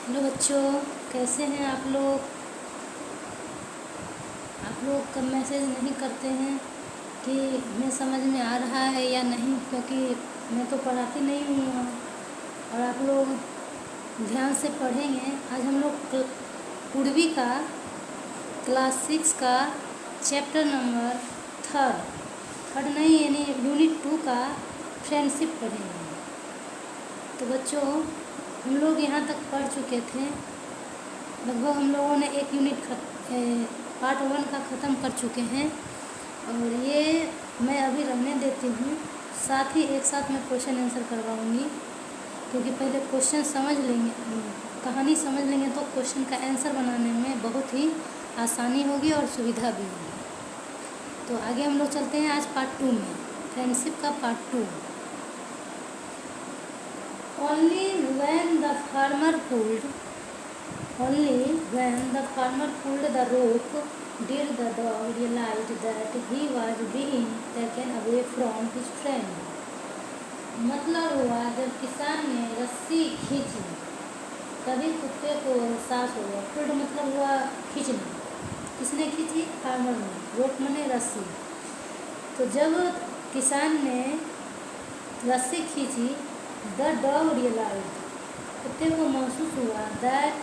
Hello बच्चों, कैसे हैं आप लोग। आप लोग कब मैसेज नहीं करते हैं कि हमें समझ में आ रहा है या नहीं, क्योंकि मैं तो पढ़ाती नहीं हूँ वहाँ। और आप लोग ध्यान से पढ़ेंगे। आज हम लोग पूर्वी का क्लास 6 का चैप्टर नंबर थर्ड नहीं यानी यूनिट 2 का फ्रेंडशिप पढ़ेंगे। तो बच्चों, हम लोग यहाँ तक पढ़ चुके थे। लगभग हम लोगों ने एक यूनिट पार्ट 1 का ख़त्म कर चुके हैं। और ये मैं अभी रहने देती हूँ, साथ ही एक साथ मैं क्वेश्चन आंसर करवाऊँगी, क्योंकि पहले क्वेश्चन समझ लेंगे, कहानी समझ लेंगे तो क्वेश्चन का आंसर बनाने में बहुत ही आसानी होगी और सुविधा भी होगी। तो आगे हम लोग चलते हैं आज पार्ट 2 में, फ्रेंडशिप का part 2। Only when the farmer pulled the rope did the dog realize that he was being taken away from his friend. मतलब हुआ जब किसान ने रस्सी खींची तभी कुत्ते को एहसास हुआ। पुल्ड मतलब हुआ खींचना। किसने खींची? फार्मर ने। रोप मने रस्सी। तो जब किसान ने रस्सी खींची, द डॉग रियलाइज, कुत्ते को महसूस हुआ, that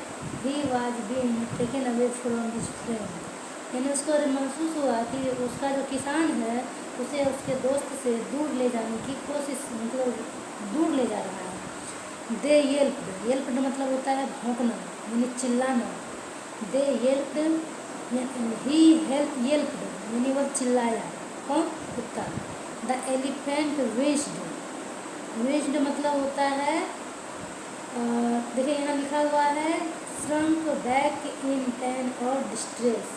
he was being taken away from his friend, यानी उसको महसूस हुआ कि उसका जो किसान है उसे उसके दोस्त से दूर ले जाने की कोशिश, मतलब दूर ले जा रहा है। दे येल्प्ड मतलब होता है भौंकना यानी चिल्लाना। दे येल्प्ड, ही येल्प्ड यानी वह चिल्लाया। कौन? कुत्ता। द एलिफेंट विश्ड मतलब होता है, देखिए यहाँ लिखा हुआ है shrunk back in pain or distress।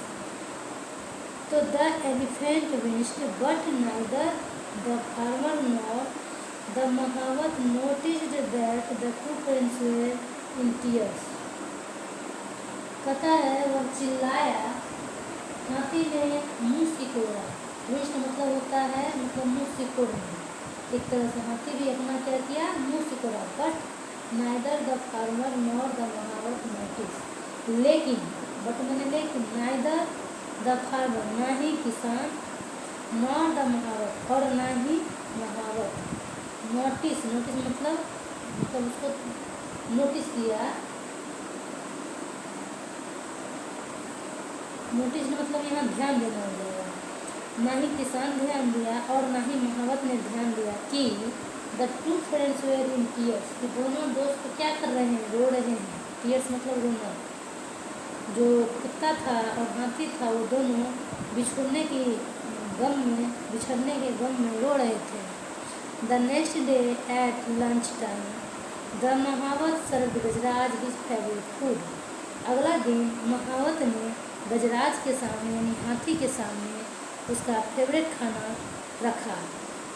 तो the elephant wished, but neither the farmer nor the महावत noticed that the two friends were in tears। कहता है वह चिल्लाया, हाथी ने मुँह सिकोड़ा। विश्ड मतलब होता है मतलब मुँह सिकोड़ना। एक तरह से हाथी भी अपना क्या किया? मुँह सिकोड़ा। But neither the farmer nor the mahout notice, लेकिन बट मैंने लेकिन नाइदर द फार्मर ना ही किसान, नॉर द महावत और ना ही महावत, नोटिस मतलब उसको नोटिस किया। नोटिस मतलब यहाँ ध्यान देना हो जाएगा। ना ही किसान ध्यान दिया और ना ही महावत ने ध्यान दिया कि the two friends were in tears, कि दोनों दोस्त क्या कर रहे हैं? रो रहे हैं। टीयर्स मतलब रोना। जो कुत्ता था और हाथी था वो दोनों बिछड़ने के गम में रो रहे थे। The next day at lunch time the mahout served Gajraj his favourite food. अगला दिन महावत ने गजराज के सामने यानी हाथी के सामने उसका फेवरेट खाना रखा।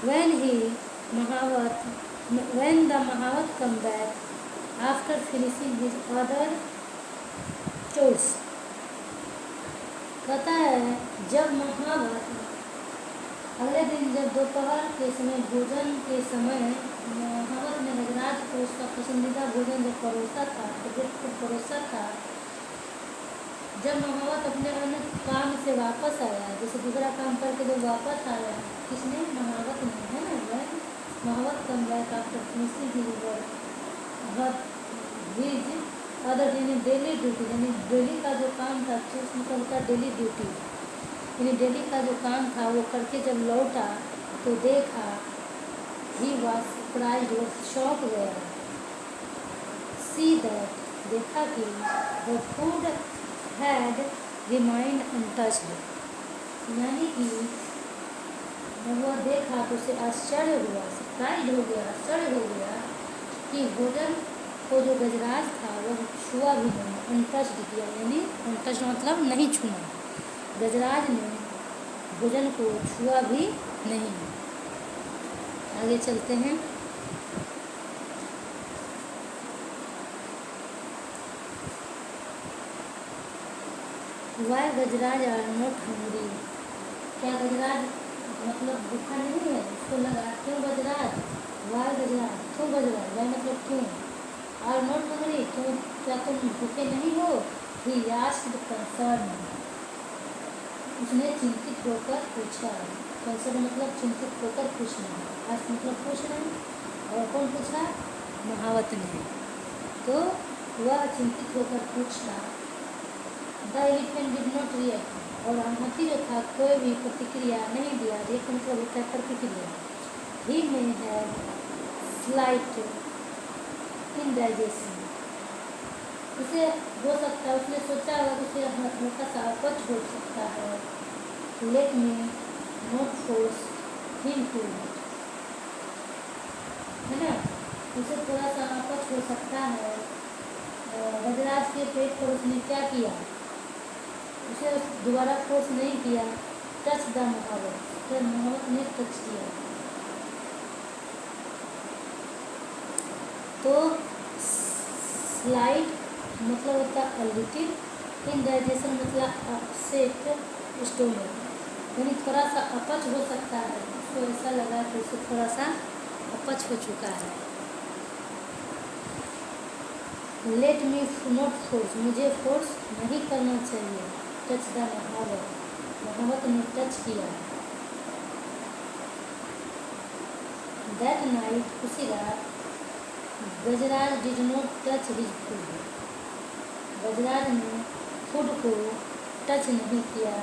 When the महावत come back after finishing his other chores, कहता है जब महावत अगले दिन जब दोपहर के समय भोजन के समय महावत ने गजराज को उसका पसंदीदा भोजन जब परोसा था, जब महावत अपने अन्य काम से वापस आया, जैसे दूसरा काम करके जब वापस आया, किसने? महावत ने, है ना। वह mahout come back after finishing his other यानी डेली ड्यूटी, यानी डेली का जो काम था उसमें होता डेली ड्यूटी, यानी डेली का जो काम था वो करके जब लौटा तो देखा, ही वाज सरप्राइज्ड, शॉक गया। सी दैट, देखा कि the food had remind untouched, यानी कि जब वह देखा तो उसे आश्चर्य हुआ, सरप्राइज हो गया, आश्चर्य हो गया कि भोजन को जो गजराज था वह छुआ भी नहीं, अनटच्ड किया, यानी अनटच्ड मतलब नहीं छूना। गजराज ने भोजन को छुआ भी नहीं। आगे चलते हैं। Why Gajraj are not hungry, क्या गजराज मतलब भूखा नहीं है? उसको लगा क्यों गजराज, वाई गजराज, क्यों गजराज, वाई मतलब क्यों, आर नॉट हंग्री क्या तुम भूखे नहीं हो? ही asked concerned, उसने चिंतित होकर पूछा। कंसर्न मतलब चिंतित होकर पूछना, आज मतलब पूछना, और कौन पूछा? महावत ने। तो वह चिंतित होकर पूछना। The elephant did not react, और हाथी जो था कोई भी प्रतिक्रिया नहीं दिया। रिएक्ट मतलब होता है प्रतिक्रिया। ही में है स्लाइट इंडाइजेशन, उसे हो सकता है, उसने सोचा होगा उसे हल्का सा अपच हो सकता है। Let me not force him to eat, है ना, उसे थोड़ा सा अपच हो सकता है। गजराज के पेट पर उसने क्या किया? उसे दोबारा फोर्स नहीं किया। टच द महावत, तो महावत ने टच किया। तो स्लाइड मतलब होता है लिटिल, इनडाइजेशन मतलब अपसेट स्टोमक, यानी थोड़ा सा अपच हो सकता है। उसको ऐसा लगा कि उसे थोड़ा सा अपच हो चुका है। लेट मी नॉट फोर्स, मुझे फोर्स नहीं करना चाहिए। टच द महावत, महावत ने टच किया। दैट नाइट, उसी रात, Gajraj did not touch his food, Gajraj ने फूड को टच नहीं किया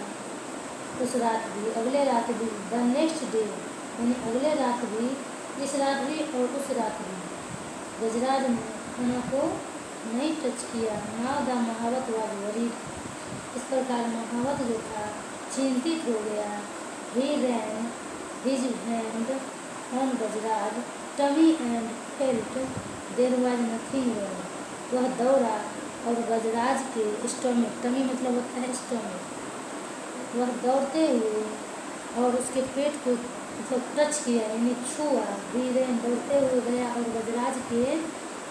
उस रात भी, अगले रात भी। द नेक्स्ट डे, यानी अगले रात भी, इस रात भी और उस रात भी गजराज ने खाना को नहीं टच किया। Now the mahout was worried, इस प्रकार महावत जो था चिंतित हो गया। He ran his hand on Gajraj tummy and felt there was nothing wrong, वह दौड़ा और गजराज के स्टोमक, टमी मतलब होता है स्टोमक, वह दौड़ते हुए और उसके पेट को मतलब टच किया, यानी छुआ। वीरेन दौड़ते हुए गया और गजराज के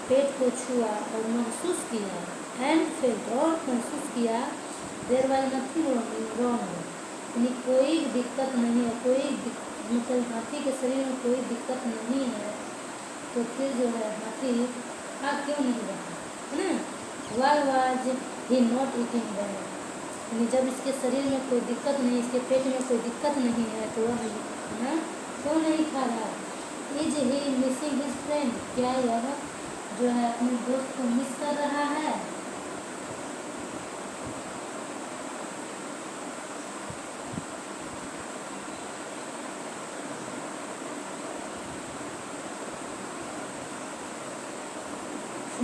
पेट को छुआ और महसूस किया। एंड फेल्ट, और महसूस किया। देयर वाज नथिंग रॉन्ग, यानी कोई दिक्कत नहीं है, कोई मतलब हाथी के शरीर में कोई दिक्कत नहीं है। तो फिर जो है हाथी खा क्यों नहीं रहा, है ना? Why was he not eating that, यानी जब इसके शरीर में कोई दिक्कत नहीं, इसके पेट में कोई दिक्कत नहीं है, तो वह ना क्यों नहीं खा रहा? Is he missing his friend, क्या यह जो है अपने दोस्त को मिस कर रहा है?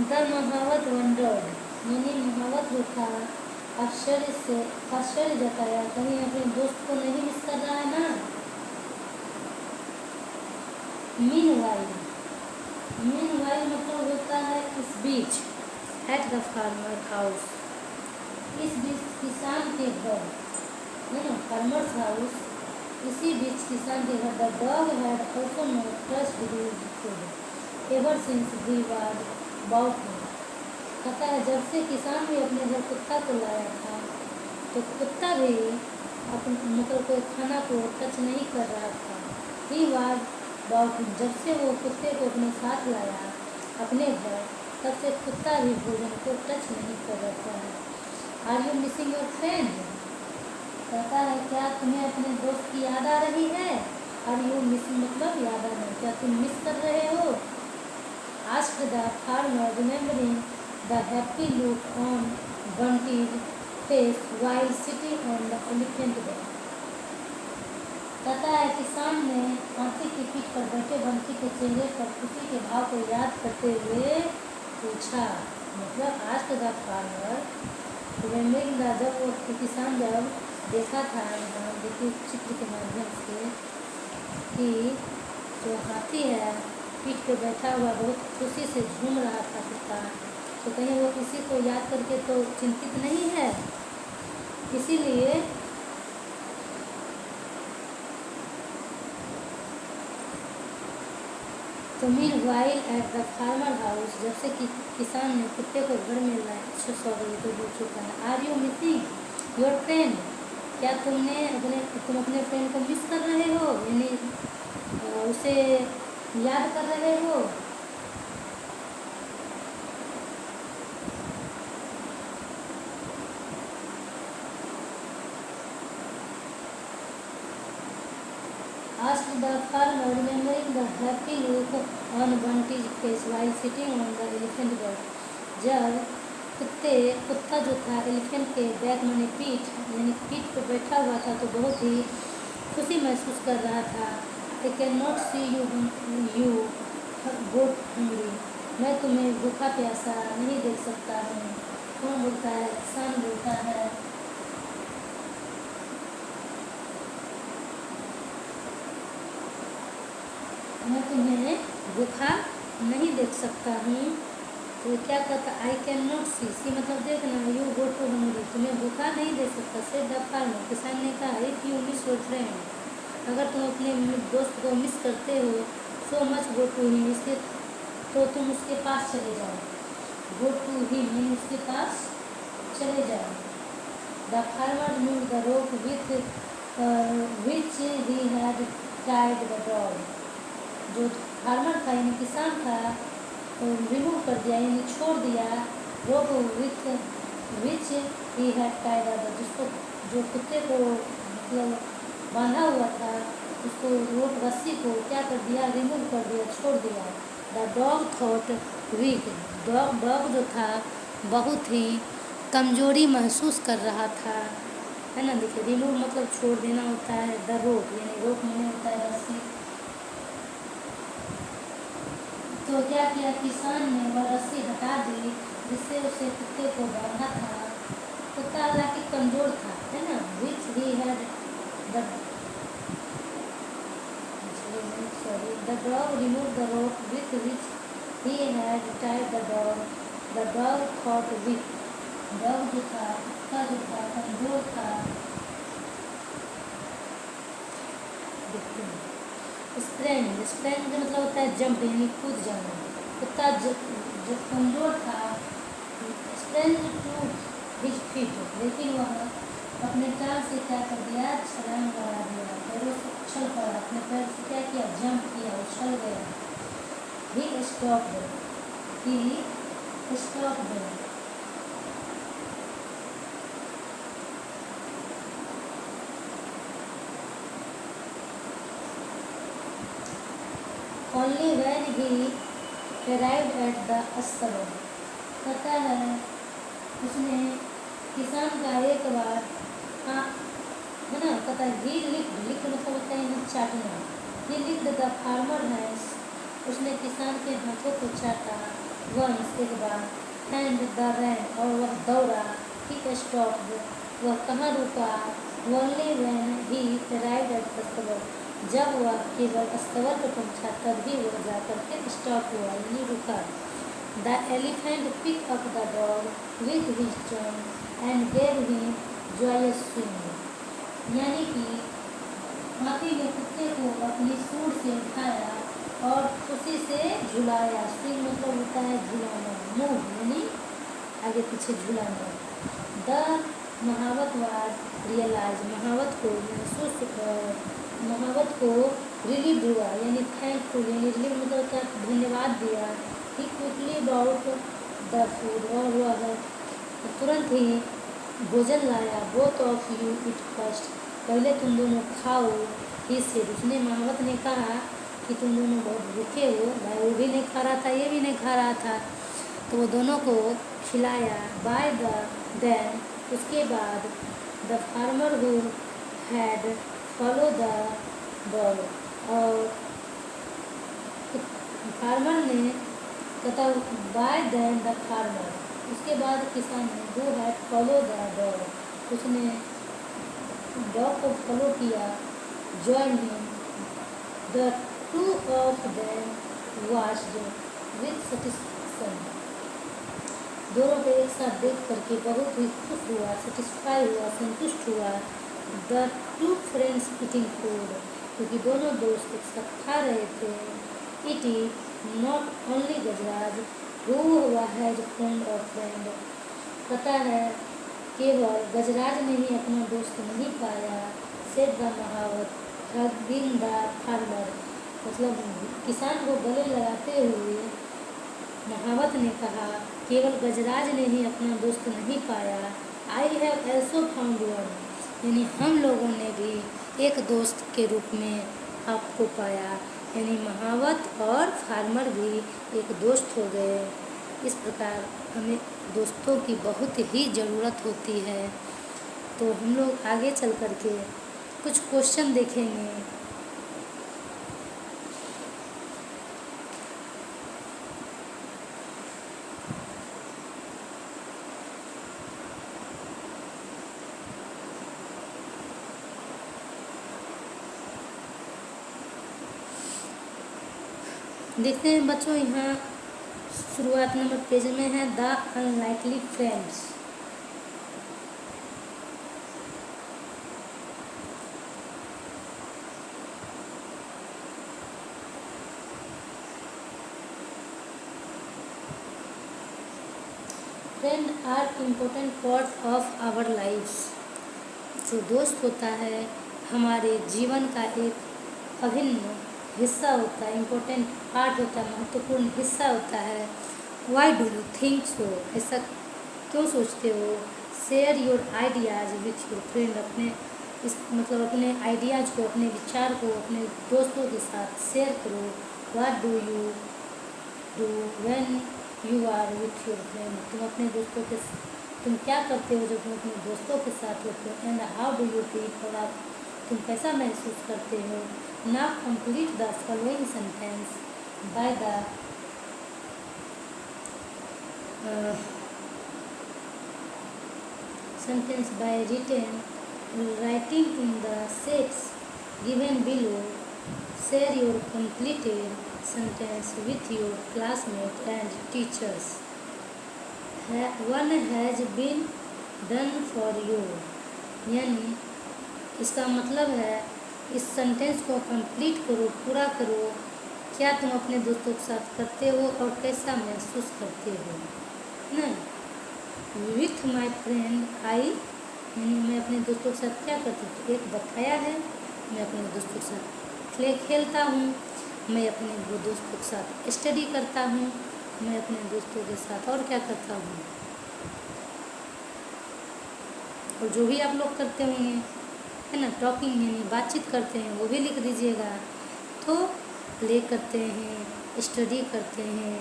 द महावत वंडर्ड, यानी महावत जो था आश्चर्य जताया, कहीं अपने दोस्त को नहीं मिस कर रहा है ना? मीनवाइल मतलब होता है इस बीच। एट द फार्मर हाउस, इस बीच किसान के घर, है ना, फार्मर्स हाउस, इसी बीच किसान के घर। The dog had also not touched his food ever since he was bout him, कहता है जब से किसान भी अपने घर कुत्ता को लाया था, तो कुत्ता भी अपन मतलब कोई खाना को टच नहीं कर रहा था। ही वाज बाउट हिम, जब से वो कुत्ते को अपने साथ लाया अपने घर, तब से कुत्ता भी भोजन को टच नहीं कर रहा है। Are you missing your friend, कहता है क्या तुम्हें अपने दोस्त की याद आ रही है? आर यू मिसिंग मतलब याद आ रही, क्या तुम मिस कर रहे हो? Asked the farmer remembering the happy look on Bunty's face while sitting on the elephant back, कहता है किसान ने हाथी की पीठ पर बैठे बंटी के चेहरे पर खुशी के भाव को याद करते हुए पूछा। मतलब asked the farmer remembering the, जब वो किसान जब देखा था, यहाँ देखिए चित्र के माध्यम से, कि जो हाथी है पीठ पे बैठा हुआ बहुत खुशी से झूम रहा था कुत्ता, तो कहीं वो किसी को याद करके तो चिंतित नहीं है, इसीलिए तो meanwhile at the farmer house, जब से कि किसान ने कुत्ते को घर में लाया। अच्छा सॉरी, तो हो चुका है। Are you missing your friend, क्या तुम अपने फ्रेंड को मिस कर रहे हो, यानी उसे याद कर रहे हो? asked the farmer, remembering the happy look on Bunty's face while sitting on the elephant back. जब कुत्ता जो था एलिफेंट के बैक माने पीठ यानी पीठ पर बैठा हुआ था तो बहुत ही खुशी महसूस कर रहा था। I cannot see you go hungry. मैं तुम्हें भूखा प्यासा नहीं देख सकता हूँ। कौन बोलता है? किसान बोलता है। मैं तुम्हें भूखा नहीं देख सकता हूँ। तो क्या कहता? आई कैन नॉट सी मतलब देखना, यू गो टू हंगरी, तुम्हें भूखा नहीं दे सकता। सेड द फार्मर, किसान ने कहा, if you miss your friend, अगर तुम अपने दोस्त को मिस करते हो, so much go to him, इसके तो तुम उसके पास चले जाओ। गो टू हिम यानी उसके पास चले जाओ। The farmer move the rope with which he had tied the dog, जो फार्मर था यानी किसान था रिमूव कर दिया यानी छोड़ दिया rope with which he had tied the, जिसको जो कुत्ते को मतलब बांधा हुआ था उसको रोप रस्सी को क्या कर दिया? रिमूव कर दिया, छोड़ दिया। The dog thought weak, dog जो था बहुत ही कमजोरी महसूस कर रहा था, है ना। देखिए रिमूव मतलब छोड़ देना होता है, द रोप यानी रोप मैंने होता है रस्सी। तो क्या किया किसान ने? वह रस्सी हटा दी जिससे उसे कुत्ते को बांधा था। कुत्ता हालांकि कमजोर था, है ना। Which he had the dog removed the rope with which he had tied the dog. The dog thought weak. Dog जो था, कुत्ता जो था कमजोर था। स्प्रेंग मतलब होता है जंप यानी कूद जाना। कुत्ता जो कमजोर था स्प्रेंग टू हिज फीट, लेकिन वह अपने टांग से क्या कर दिया? छलांग लगा दिया, पैरों से उछल पड़ा, अपने पैर से क्या किया? जंप किया, उछल गया। He stopped only when he arrived at the अस्तबल, कहता है उसने किसान का एक बार हाँ है ना, कहता है ही लिख मतलब होता है चाटना। ही लिक्ड द फार्मर हैंड्स, उसने किसान के हाथों को चाटा। वंस एक बार, एंड द रैन और वह दौड़ा। ही स्टॉप्ड, वह कहाँ रुका? Only when he arrived at अस्तबल, जब वह केवल अस्तबल पर पहुँचा तभी वह जाकर के स्टॉप हुआ यानी रुका। The elephant pick up the dog with his tongue and gave him joyous swing, यानी कि हाथी ने कुत्ते को अपनी सूंड से उठाया और खुशी से झुलाया। स्विंग मतलब होता है झुलाना, मूव यानी आगे पीछे झुलाना। द महावत वाज रियलाइज, महावत को रिलीव हुआ यानी थैंकफुल यानी रिलीव मतलब होता है धन्यवाद दिया। ही क्विकली बाउट द फूड, और वह तुरंत ही भोजन लाया। Both of you it first, पहले तुम दोनों खाओ। ही सेड, उसने महावत ने कहा कि तुम दोनों बहुत भूखे हो। भाई वो भी नहीं खा रहा था, ये भी नहीं खा रहा था, तो वो दोनों को खिलाया। बाय द देन, उसके बाद the farmer who had follow the dog, और फार्मर ने कहता बाय देन द फार्मर, उसके बाद किसान ने who had follow the dog, उसने डॉग को फॉलो किया। Join him, the two of them watched with satisfaction, दोनों को एक साथ देख करके बहुत ही खुश हुआ, सेटिस्फाई हुआ, संतुष्ट हुआ। The two friends eating food, क्योंकि दोनों दोस्त एक साथ खा रहे थे। It is not only Gajraj who has found a friend, पता है केवल गजराज ने ही अपना दोस्त नहीं पाया। Said the mahout hugging the farmer, मतलब किसान को गले लगाते हुए महावत ने कहा केवल गजराज ने ही अपना दोस्त नहीं पाया। I have also found one, यानी हम लोगों ने भी एक दोस्त के रूप में आपको पाया, यानी महावत और फार्मर भी एक दोस्त हो गए। इस प्रकार हमें दोस्तों की बहुत ही ज़रूरत होती है। तो हम लोग आगे चल कर के कुछ क्वेश्चन देखेंगे। देखते हैं बच्चों, यहाँ शुरुआत नंबर पेज में है the unlikely friends. Friend are important part of our lifes. जो दोस्त होता है हमारे जीवन का एक अभिन्न हिस्सा होता है, इम्पोर्टेंट पार्ट होता है, महत्वपूर्ण हिस्सा होता है। Why do you think so? ऐसा क्यों सोचते हो? Share your ideas with your friend. अपने अपने आइडियाज़ को, अपने विचार को अपने दोस्तों के साथ शेयर करो। What do you do when you are with your friend. तुम क्या करते हो जब तुम अपने दोस्तों के साथ होते हो। And how do you feel. और तुम कैसा महसूस करते हो। Now complete the following sentence by the sentence by writing in the sets given below. Share your completed sentence with your classmates and teachers. One has been done for you. यानी इसका मतलब है इस सेंटेंस को complete करो, पूरा करो। क्या तुम अपने दोस्तों के साथ करते हो और कैसा महसूस करते हो ना। विथ माई फ्रेंड आई, यानी मैं अपने दोस्तों के साथ क्या करती हूँ, तो एक बताया है। मैं अपने दोस्तों के साथ खेलता हूँ, मैं अपने दोस्तों के साथ स्टडी करता हूँ, मैं अपने दोस्तों के साथ और क्या करता हूँ। और जो भी आप लोग करते होंगे है ना, टॉकिंग यानी बातचीत करते हैं, वो भी लिख दीजिएगा। तो प्ले करते हैं, स्टडी करते हैं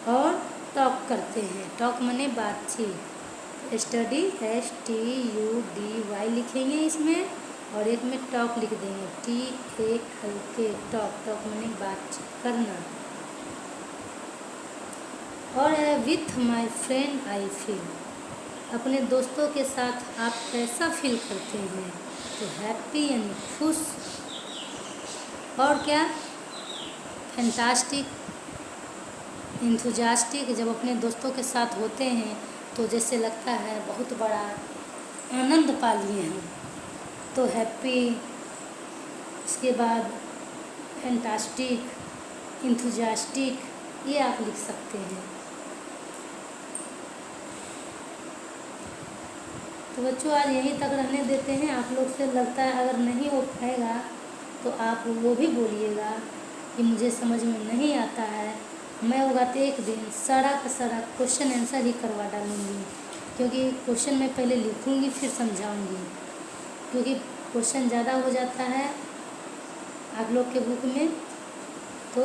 और टॉक करते हैं। टॉक माने बातचीत। स्टडी STUDY लिखेंगे इसमें, और एक में टॉक लिख देंगे TALK। टॉक माने बातचीत करना। और है with my friend I feel. अपने दोस्तों के साथ आप कैसा फील करते हैं, तो हैप्पी यानी खुश। और क्या, फैंटास्टिक, इंथुजास्टिक। जब अपने दोस्तों के साथ होते हैं तो जैसे लगता है बहुत बड़ा आनंद पा लिए हैं, तो हैप्पी। इसके बाद फैंटास्टिक, इंथुजास्टिक, ये आप लिख सकते हैं। तो बच्चों आज यहीं तक रहने देते हैं। आप लोग से लगता है अगर नहीं हो पाएगा तो आप वो भी बोलिएगा कि मुझे समझ में नहीं आता है। मैं होगा तो एक दिन सारा का सारा क्वेश्चन आंसर ही करवा डालूँगी, क्योंकि क्वेश्चन मैं पहले लिखूँगी फिर समझाऊँगी, क्योंकि क्वेश्चन ज़्यादा हो जाता है आप लोग के बुक में। तो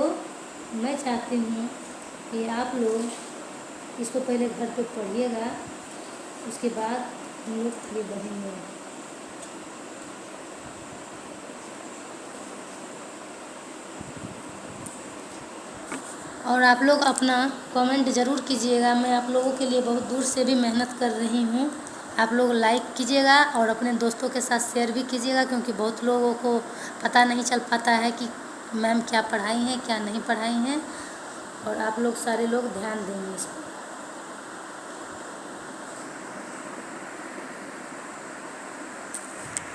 मैं चाहती हूँ कि आप लोग इसको पहले घर पे पढ़िएगा, उसके बाद हम लोग आगे बढ़ेंगे। और आप लोग अपना कमेंट ज़रूर कीजिएगा। मैं आप लोगों के लिए बहुत दूर से भी मेहनत कर रही हूँ। आप लोग लाइक कीजिएगा और अपने दोस्तों के साथ शेयर भी कीजिएगा, क्योंकि बहुत लोगों को पता नहीं चल पाता है कि मैम क्या पढ़ाई हैं क्या नहीं पढ़ाई हैं। और आप लोग सारे लोग ध्यान देंगे इस पर।